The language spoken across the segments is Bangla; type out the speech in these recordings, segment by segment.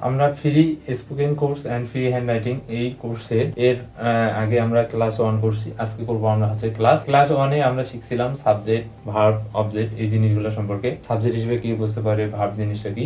আমরা free spoken course and free handwriting এই কোর্সের আগে আমরা ক্লাস 1 করছি। আজকে করবো আমরা হচ্ছে ক্লাস 1 এ আমরা শিখছিলাম সাবজেক্ট, ভার্ব, অবজেক্ট এই জিনিসগুলো সম্পর্কে। সাবজেক্ট হিসেবে কি বুঝতে পারে, ভার্ব জিনিসটা কি।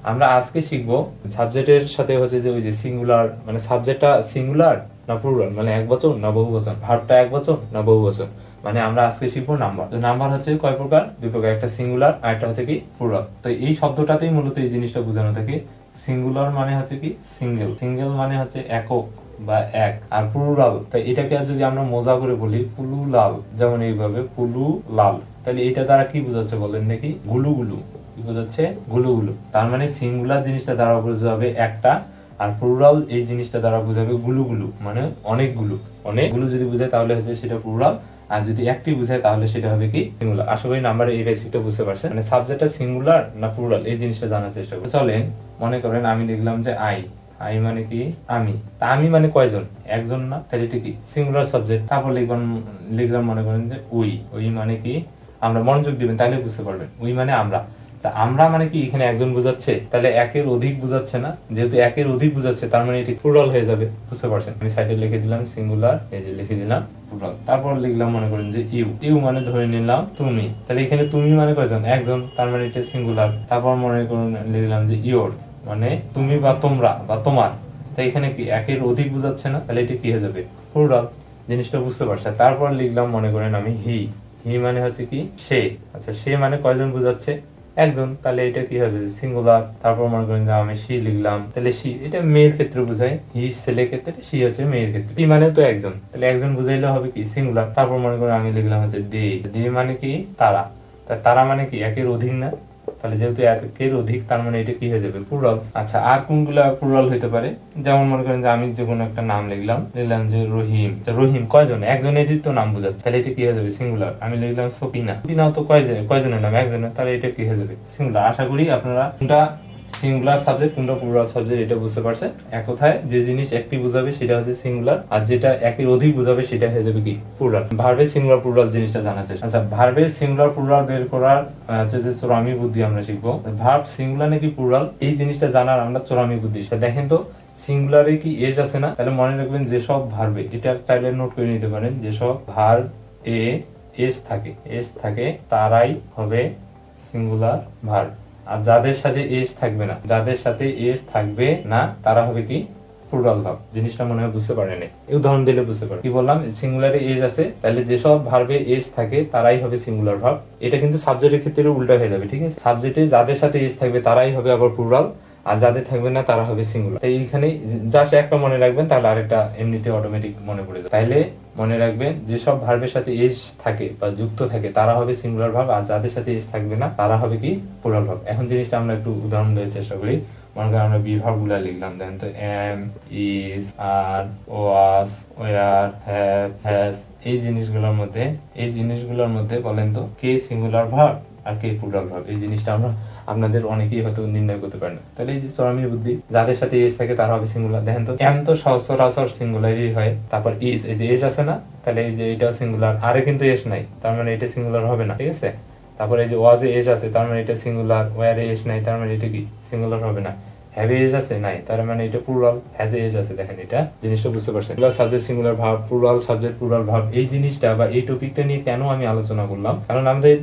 আমরা আজকে শিখবো সাবজেক্টের সাথে হচ্ছে যে ওই যে সিঙ্গুলার, মানে সাবজেক্টটা সিঙ্গুলার না প্লুরাল, মানে এক বচন না বহু বচন, ভার্বটা এক বচন না বহু বচন। মানে আমরা আজকে শিখবো নাম্বার। নাম্বার হচ্ছে কয় প্রকার? দুই প্রকার, একটা সিঙ্গুলার আর একটা হচ্ছে কি প্লুরাল। তো এই শব্দটাতেই মূলত এই জিনিসটা বোঝানো থাকে। সিঙ্গুলার মানে হচ্ছে কি সিঙ্গেল, সিঙ্গেল মানে হচ্ছে একক বা এক, আর প্লুরাল তাই এটাকে যদি আমরা মজা করে বলি পুলুলাল, যেমন এইভাবে পুলু লাল, তাহলে এটা দ্বারা কি বোঝাচ্ছে বলেন নাকি? গুলু গুলু। কি বোঝাচ্ছে? গুলু গুলু। তার মানে সিঙ্গুলার জিনিসটা দ্বারা বোঝাবে একটা, আর প্লুরাল এই জিনিসটা দ্বারা বোঝাবে গুলু গুলু, মানে অনেকগুলো। অনেকগুলো যদি বোঝায় তাহলে হচ্ছে সেটা প্লুরাল, আর যদি একটি বোঝায় তাহলে সেটা হবে কি সিঙ্গুলার। আশা করি নাম্বারে এই বেসিকটা বুঝতে পারছেন। মানে সাবজেক্টটা সিঙ্গুলার না প্লুরাল এই জিনিসটা জানার চেষ্টা করুন। চলেন মনে করেন আমি লিখলাম যে আই মানে কি আমি, তা আমি মানে কয়জন? একজন না, তাহলে এটা কি সিঙ্গুলার সাবজেক্ট। তারপর লিখলাম মনে করেন যে ওই মানে কি আমরা, মনোযোগ দিবেন তাহলে বুঝতে পারবেন। ওই মানে আমরা, তা আমরা মানে কি এখানে একজন বোঝাচ্ছে, তাহলে একের অধিক বোঝাচ্ছে না। যেহেতু একের অধিক বোঝাচ্ছে তার মানে এটি প্লুরাল হয়ে যাবে, বুঝতে পারছেন। আমি সাইডে লিখে দিলাম সিঙ্গুলার, এই যে লিখে দিলাম প্লুরাল। তারপর লিখলাম মনে করেন যে ইউ মানে ধরে নিলাম তুমি, তাহলে এখানে তুমি মানে কয়জন? একজন, তার মানে এটা সিঙ্গুলার। তারপর মনে করুন লিখলাম যে ইয়োর মানে তুমি বা তোমরা বা তোমার, তাই এখানে কি একের অধিক বোঝাচ্ছে না, তাহলে এটা কি হয়ে যাবে? প্লুরাল। জিনিসটা বুঝতে পারছেন। তারপর লিখলাম মনে করেন আমি হি মানে হচ্ছে কি সে। আচ্ছা, সে মানে কয়জন বোঝাচ্ছে? একজন, তাহলে এটা কি হবে? সিঙ্গুলার। তারপর মনে করেন যে আমি সি লিখলাম, তাহলে সি এটা মেয়ের ক্ষেত্রে বোঝায়, হি ছেলের ক্ষেত্রে, সি হচ্ছে মেয়ের ক্ষেত্রে। সি মানে তো একজন, তাহলে একজন বুঝাইলে হবে কি সিঙ্গুলার। তারপর মনে করেন আমি লিখলাম হচ্ছে দে মানে কি তারা, তারা মানে কি একের অধিক না, তাহলে যেহেতু একের অধিক তার মানে এটা কি হয়ে যাবে? প্লুরাল। আচ্ছা, আর কোনগুলা প্লুরাল হইতে পারে? যেমন মনে করেন যে আমি যে কোনো একটা নাম লিখলাম যে রহিম। রহিম কয়জন? একজনেরই তো নাম বোঝাচ্ছে, তাহলে এটা কি হয়ে যাবে? সিঙ্গুলার। আমি লিখলাম সকিনাও তো কয়জনের নাম? একজনের, তাহলে এটা কি হয়ে যাবে? সিঙ্গুলার। আশা করি আপনারা কোনটা সিঙ্গুলার সাবজেক্ট কোনটা প্লুরাল সাবজেক্ট এটা বুঝতে পারছেন। এক কথায় যে জিনিস একটি বোঝাবে সেটা হচ্ছে সিঙ্গুলার, আর যেটা একের অধিক বোঝাবে সেটা হয়ে যাবে কি প্লুরাল। ভার্বের সিঙ্গুলার প্লুরাল জিনিসটা জানা আছে। আচ্ছা, ভার্বের সিঙ্গুলার প্লুরাল বের করার হচ্ছে যে চোরামি বুদ্ধি আমরা শিখবো। ভার্ব সিঙ্গুলার নাকি প্লুরাল এই জিনিসটা জানার আমরা চোরামি বুদ্ধি। দেখেন তো সিঙ্গুলারে কি এজ আছে না? তাহলে মনে রাখবেন যেসব ভার্বে, এটা চাইলে নোট করে নিতে পারেন, যেসব ভার্ব এ এস থাকে তারাই হবে সিঙ্গুলার ভার্ব, আর যাদের সাথে এস থাকবে না তারা হবে কি প্লুরাল ভার্ব। জিনিসটা মনে হয় বুঝতে পারেন, এই উদাহরণ দিলে বুঝতে পারেন। কি বললাম? সিঙ্গুলারে এস আছে, তাহলে যেসব ভার্বে এস থাকে তারাই হবে সিঙ্গুলার ভার্ব। এটা কিন্তু সাবজেক্টের ক্ষেত্রে উল্টা হয়ে যাবে, ঠিক আছে? সাবজেক্টে যাদের সাথে এস থাকবে তারাই হবে আবার প্লুরাল, আর যাদের থাকবে না তারা হবে সিঙ্গুলার। তাই এইখানে জাস্ট একটা মনে রাখবেন, তাহলে আরেকটা এমনিতে অটোমেটিক মনে পড়ে যাবে। তাইলে মনে রাখবেন যেসব ভার্বের সাথে এস থাকে বা যুক্ত থাকে তারা হবে সিঙ্গুলার ভার্ব, আর যাদের সাথে এস থাকবে না তারা হবে কি প্লুরাল ভার্ব। এখন জিনিসটা আমরা একটু উদাহরণ দেওয়ার চেষ্টা করি। মনে করেন আমরা বিভাগ গুলা লিখলাম, দেখেন তো am, is, are, was, were, have, has এই জিনিসগুলোর মধ্যে বলেন তো কে সিঙ্গুলার ভার্ব আর কে প্লুরাল ভার্ব? এই জিনিসটা আমরা আপনাদের অনেকেই হয়তো নির্ণয় করতে পারেন না। তাহলে এই যে চরমী বুদ্ধি, যাদের সাথে এস থাকে তারা হবে সিঙ্গুলার। দেখেন তো এম তো সচরাচর সিঙ্গুলারই হয়, তারপর ইজ, এই যে এস আছে না, তাহলে এই যে এটাও সিঙ্গুলার, আরে কিন্তু এস নাই তার মানে এটা সিঙ্গুলার হবে না, ঠিক আছে? তারপরে এই যে ওয়াজে এস আছে তার মানে এটা সিঙ্গুলার, ওয়ারে এস নাই তার মানে এটা কি সিঙ্গুলার হবে না, হ্যাভ এস আছে নাই তার মানে এটা প্লুরাল, হ্যাজ এস আছে। দেখেন এটা জিনিসটা বুঝতে পারছেন। Singular subject singular verb, plural subject plural verb, এই জিনিসটা বা এই টপিকটা নিয়ে কেন আমি আলোচনা করলাম? কারণ আমাদের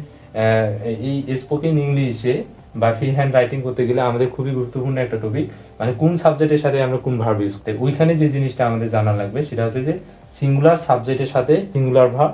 এই স্পোকেন ইংলিশে বা ফ্রি হ্যান্ড রাইটিং করতে গেলে আমাদের খুবই গুরুত্বপূর্ণ একটা টপিক, মানে কোন সাবজেক্টের সাথে আমরা কোন ভার্ব ইউজ করতে, ওইখানে যে জিনিসটা আমাদের জানা লাগবে সেটা হচ্ছে যে সিঙ্গুলার সাবজেক্টের সাথে সিঙ্গুলার ভার্ব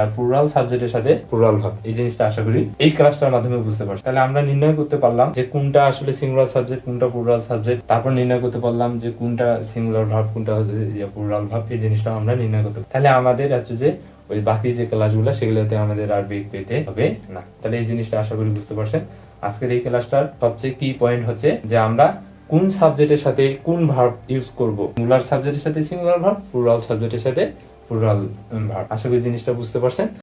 আর প্লুরাল সাবজেক্টের সাথে প্লুরাল ভার্ব। এই জিনিসটা আশা করি এই ক্লাসটার মাধ্যমে বুঝতে পারছি। তাহলে আমরা নির্ণয় করতে পারলাম যে কোনটা আসলে সিঙ্গুলার সাবজেক্ট কোনটা প্লুরাল সাবজেক্ট, তারপর নির্ণয় করতে পারলাম যে কোনটা সিঙ্গুলার ভার্ব কোনটা হচ্ছে প্লুরাল ভার্ব। এই জিনিসটা আমরা নির্ণয় করতে পারলাম। তাহলে আমাদের হচ্ছে যে ওই বাকি যে ক্লাসগুলো সেগুলোতে আমাদের আর বেগ পেতে হবে না। তাহলে এই জিনিসটা আশা করি বুঝতে পারছেন। আজকের এই ক্লাসটার সবচেয়ে কি পয়েন্ট হচ্ছে যে আমরা কোন সাবজেক্টের সাথে কোন ভার্ব ইউজ করব। সিঙ্গুলার সাবজেক্টের সাথে সিঙ্গুলার ভার্ব, প্লুরাল সাবজেক্টের সাথে প্লুরাল ভার্ব। আশা করি জিনিসটা বুঝতে পারছেন।